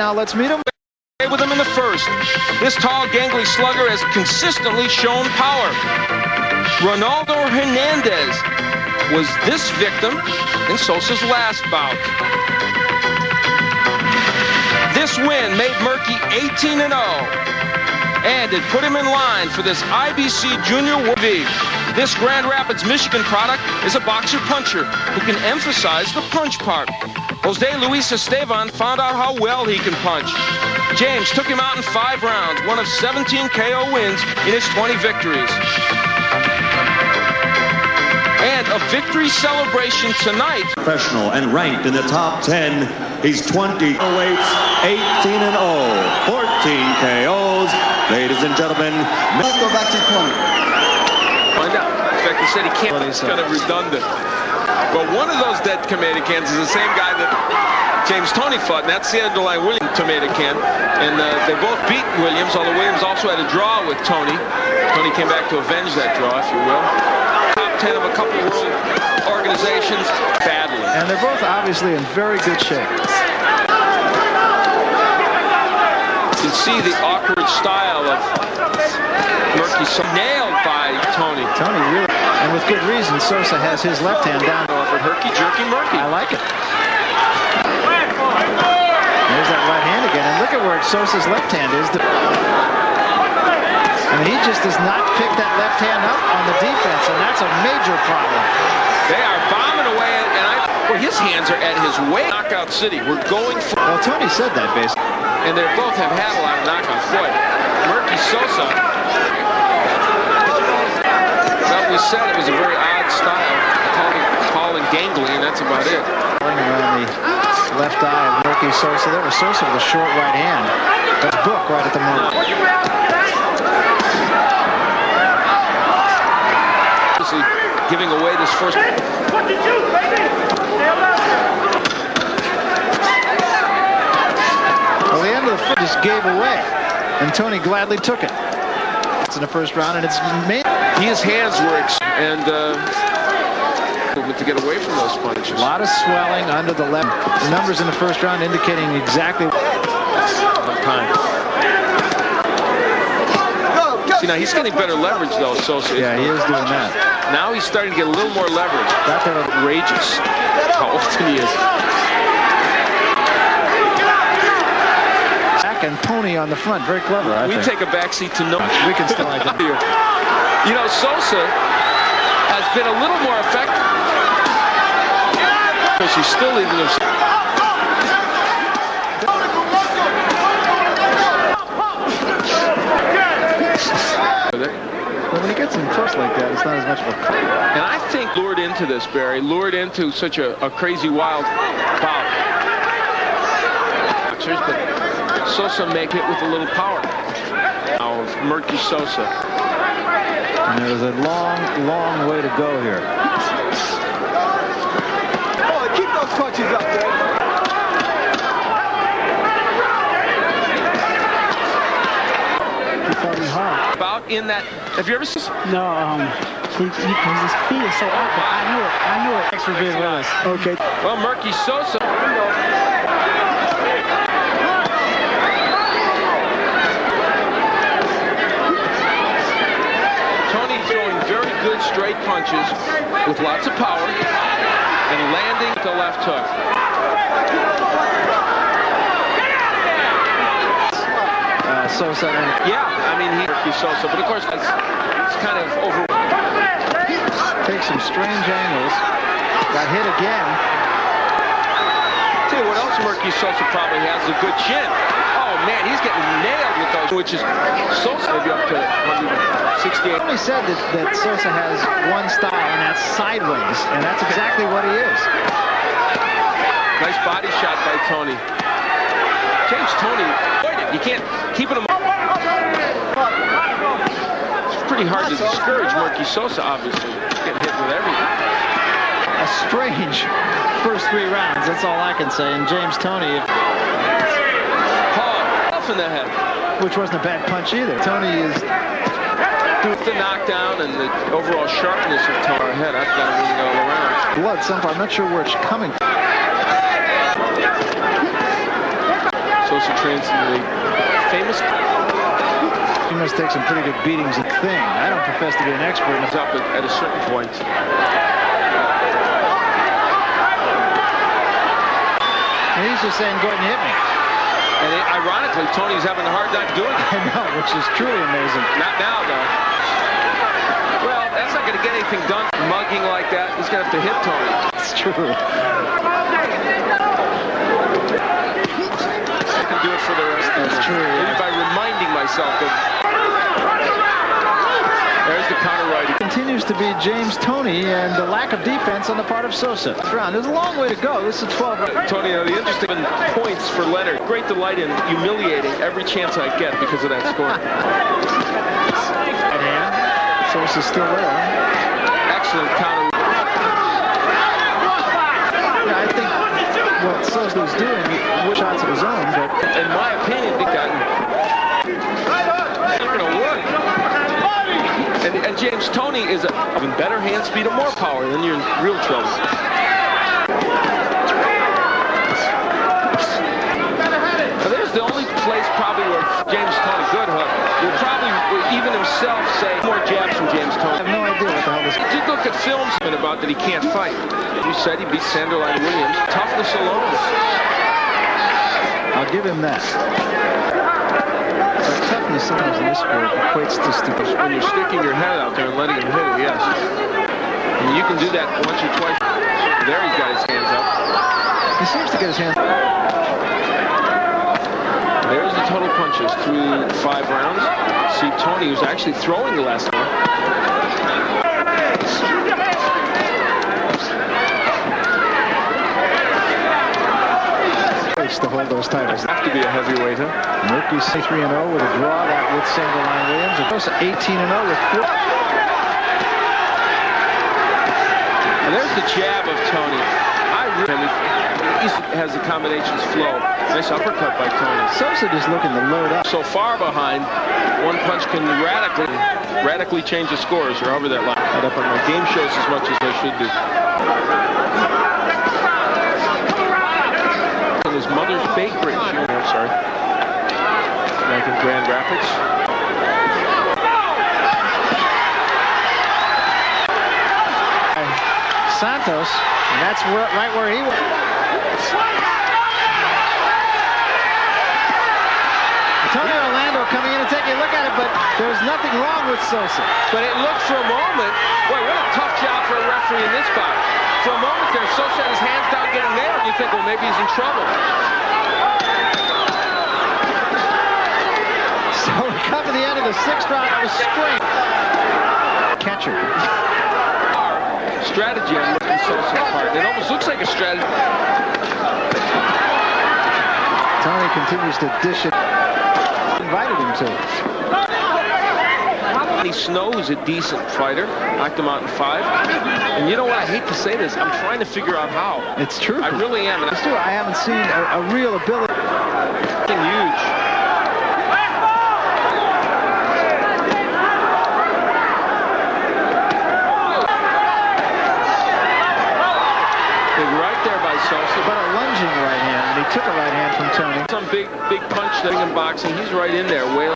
Now let's meet him. With him in the first. This tall, gangly slugger has consistently shown power. Ronaldo Hernandez was this victim in Sosa's last bout. This win made Merqui 18-0, and it put him in line for this IBC Junior World V. This Grand Rapids, Michigan product is a boxer-puncher who can emphasize the punch part. Jose Luis Esteban found out how well he can punch. James took him out in 5 rounds, one of 17 KO wins in his 20 victories. And a victory celebration tonight. Professional and ranked in the top 10. He's 20 weights, 18-0, 14 KOs. Ladies and gentlemen, let's go back to the corner. Find out. In fact, he said he can't. It's kind of redundant. But one of those dead tomato cans is the same guy that James Toney fought, and that's the underlying Williams tomato can. And they both beat Williams, although Williams also had a draw with Toney. Toney came back to avenge that draw, if you will. Top 10 of a couple world organizations, badly. And they're both obviously in very good shape. You can see the awkward style of Merqui, nailed by Toney. Toney really, and with good reason. Sosa has his left hand down. Offered herky-jerky Merqui. I like it. There's that right hand again, and look at where Sosa's left hand is. I mean, he just does not pick that left hand up on the defense, and that's a major problem. They are bombing away, and well, his hands are at his weight. Knockout City. We're going for. Well, Toney said that basically. And they both have had a lot of knockouts. Boy, Merqui Sosa. Well, we said it was a very odd style. Tall and gangly, and that's about it. Around the left eye of Merqui Sosa. There was Sosa with a short right hand. That book right at the moment. Giving away this first. Well, the end of the foot just gave away, and Toney gladly took it. It's in the first round, and it's made. His hands were and to get away from those punches. A lot of swelling under the left. The numbers in the first round indicating exactly. Time. See, now he's getting better leverage though, Sosa. Yeah, he is doing that. Now he's starting to get a little more leverage. That's outrageous how often he is. Back and Toney on the front, very clever. We take a backseat to no. We can still identify. You know, Sosa has been a little more effective because he's still leaving himself. Well, when he gets him close like that, it's not as much of a cut. And I think lured into this, Barry, lured into such a crazy, wild bout. But Sosa make it with a little power. Now of Merqui Sosa. And there's a long, long way to go here. Oh, keep those punches up there. About in that, have you ever seen? No, his feet is so awkward. I knew it. Extra big was. Okay. Well, Merqui Sosa. Toney throwing very good straight punches with lots of power and landing with the left hook. Sosa. Yeah, I mean, Merqui Sosa, but of course, it's kind of over. Takes some strange angles. Got hit again. Tell you what else Merqui Sosa probably has, a good chin. Oh, man, he's getting nailed with those, which is Sosa maybe up to 168. He said that Sosa has one style, and that's sideways, and that's exactly what he is. Nice body shot by Toney. James Toney, you can't keep it. It's pretty hard to discourage Merqui Sosa, obviously. He's getting hit with everything. A strange first 3 rounds, that's all I can say. And James Toney, off in the head, which wasn't a bad punch either. Toney is with the knockdown and the overall sharpness of Toney's head. I've got to really all around. Blood somehow. I'm not sure where it's coming from. So Sosa trains in the famous. He must take some pretty good beatings at thing. I don't profess to be an expert. It's up at a certain point. And he's just saying, go ahead and hit me. And ironically, Toney's having a hard time doing it. I know, which is truly amazing. Not now, though. Well, that's not going to get anything done. Mugging like that, he's going to have to hit Toney. It's true. I can do it for the rest of the That's true, yeah. by reminding myself of. There's the counter right. Continues to be James Toney and the lack of defense on the part of Sosa. There's a long way to go. This is 12. Toney, the interesting points for Leonard. Great delight in humiliating every chance I get because of that score. Right hand. Sosa's still there. Excellent counter. Yeah, I think what Sosa's doing with shots of his own, but In my opinion, I think that not going to work. And James Toney is having better hand speed and more power, then you're in real trouble. Now, there's the only place probably where James Toney, good hook, will probably even himself say more jabs from James Toney. I have no idea what the hell this is. He did look at films about that he can't fight. You said he beat Sanderline Williams. Toughness alone. I'll give him that. But toughness sometimes in this sport equates to stupidity. When you're sticking your head out there and letting him hit it, yes. And you can do that once or twice. There he's got his hands up. He seems to get his hands up. There's the total punches through 5 rounds. See, Toney was actually throwing the last one. To hold those titles. Have to be a heavyweight, huh? Merqui 3-0 with a draw that with Sanderline Williams. And Sosa 18-0 with 4. And there's the jab of Toney. He has the combinations flow. Nice uppercut by Toney. Sosa just looking to load up. So far behind, one punch can radically change the scores or however that line. Not up on my game shows as much as they should do. His mother's bakery. I'm sorry. Back in Grand Rapids. Santos, and that's right where he was. Tony Orlando coming in and taking a look at it, but there's nothing wrong with Sosa. But it looked for a moment, boy, what a tough job for a referee in this bout. For a moment there, Sosa had his hands down getting there, and you think, well, maybe he's in trouble. So we come to the end of the 6th round of the spring. Catcher. Strategy on Merqui Sosa's part. It almost looks like a strategy. Toney continues to dish it. Invited him to. Snow's a decent fighter. Knocked him out in 5. And you know what? I hate to say this. I'm trying to figure out how. It's true. I really am. It's true. I haven't seen a real ability. Huge. Right there by Sosa. But a lunging right hand, and he took a right hand from Toney. Some big punch thing in boxing. He's right in there. Wailing.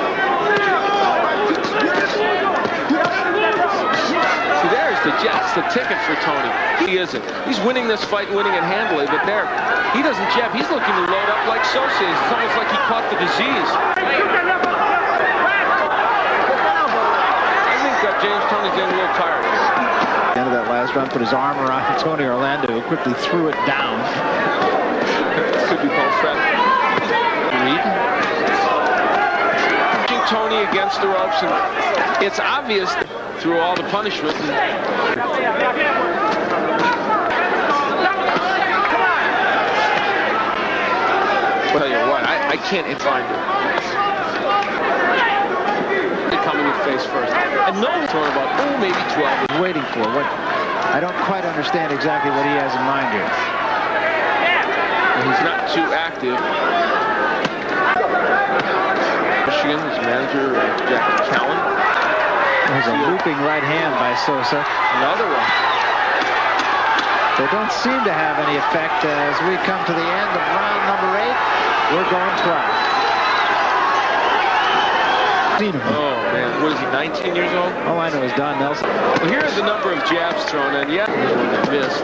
See, that's the ticket for Toney. He isn't. He's winning this fight, winning it handily, but there, he doesn't jab. He's looking to load up like Sosa is. It's almost like he caught the disease. I think that James Toney's getting a little tired. At the end of that last round, put his arm around Tony Orlando, who quickly threw it down. Could be called Fred. Reed. Toney against the ropes, and it's obvious through all the punishment. I'll tell you what, I can't find it. Coming in face first. And no talking about, maybe 12. He's waiting for what? I don't quite understand exactly what he has in mind here. And he's not too active. Michigan, his manager, Jack Callan. There's a looping right hand by Sosa. Another one. They don't seem to have any effect as we come to the end of round number 8. We're going 12. Oh, man. What is he, 19 years old? All I know is Don Nelson. Well, here are the number of jabs thrown in. Yeah, they missed.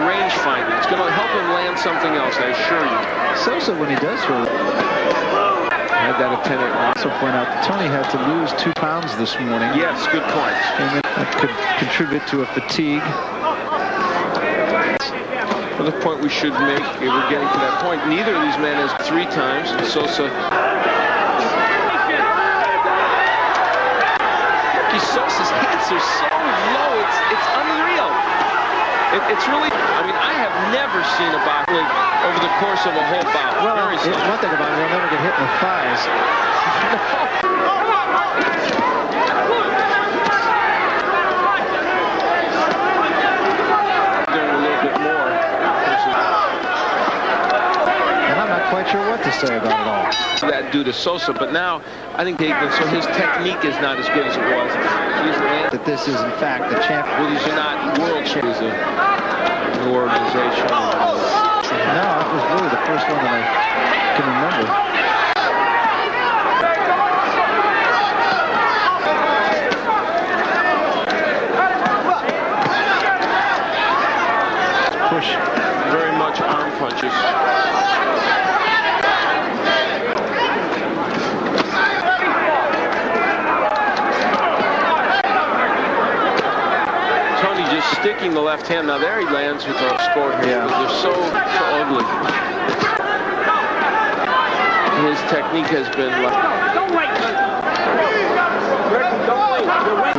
Range finding. It's going to help him land something else, I assure you. Sosa, when he does throw it, had that attendant. I also point out that Toney had to lose 2 pounds this morning. Yes, good point. And that could contribute to a fatigue. Another point we should make, we're getting to that point. Neither of these men has 3 times. Sosa. Sosa's hands are so low, it's unreal. It's really, I mean, I have never seen a boxer over the course of a whole bout. Well, one thing about it, he'll never get hit in the thighs. Doing a little bit more. And I'm not quite sure what to say about it all. That due to Sosa, but now I think so his technique is not as good as it was. That this is in fact the champion. Well, these are not world champions. A new organization. No, it was really the first one that I can remember. Push. Very much arm punches. Sticking the left hand. Now there he lands with a score here. Yeah. They're so ugly. His technique has been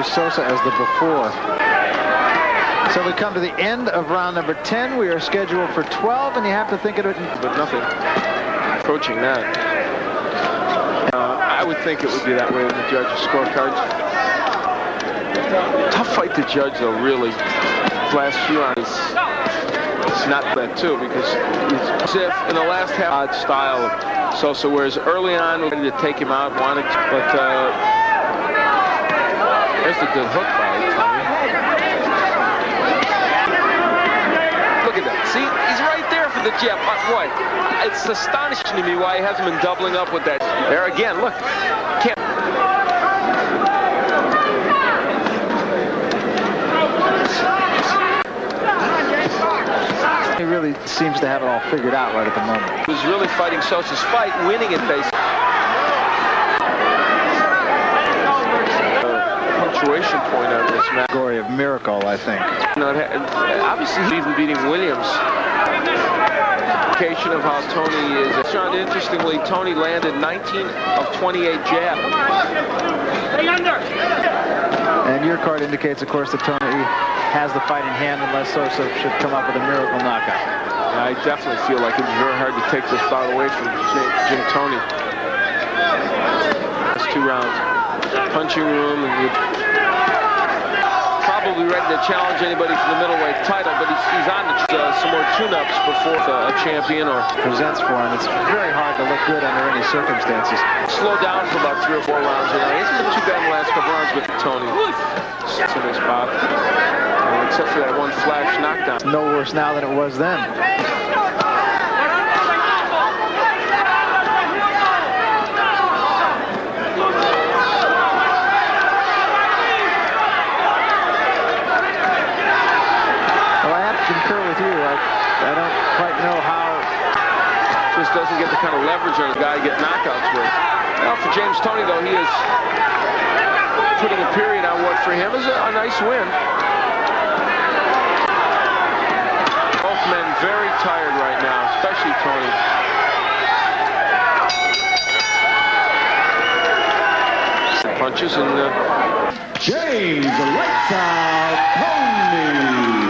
Sosa as the before. So we come to the end of round number 10. We are scheduled for 12, and you have to think of it. But nothing approaching that. I would think it would be that way in the judges' scorecards. Tough fight to judge, though, really. Last few rounds, it's not that, too, because it's as if in the last half, odd style of Sosa, whereas early on, we wanted to take him out, but there's the good hook by Toney. Look at that. See, he's right there for the jab. Boy, it's astonishing to me why he hasn't been doubling up with that. There again, look. Can't. He really seems to have it all figured out right at the moment. He was really fighting Sosa's fight, winning it basically. Punctuation point on this match. Category of miracle, I think. Obviously, he's even beating Williams. Indication of how Toney is. Interestingly, Toney landed 19 of 28 jabs. And your card indicates, of course, that Toney has the fight in hand unless Sosa should come up with a miracle knockout. Yeah, I definitely feel like it's very hard to take this bout away from Jim Toney. That's 2 rounds. Punching room, and you're probably ready to challenge anybody for the middleweight title, but he's on to some more tune-ups before a champion or presents for him. It's very hard to look good under any circumstances. Slow down for about 3 or 4 rounds. He hasn't been too bad in the last couple rounds with Toney. It's a nice pop. Except for that one flash knockdown. No worse now than it was then. Well, I have to concur with you. I don't quite know how. Just doesn't get the kind of leverage on a guy to get knockouts with. Well, for James Toney, though, he is putting a period on what for him is a nice win. Men very tired right now, especially Toney. Punches and James Lights Out Toney.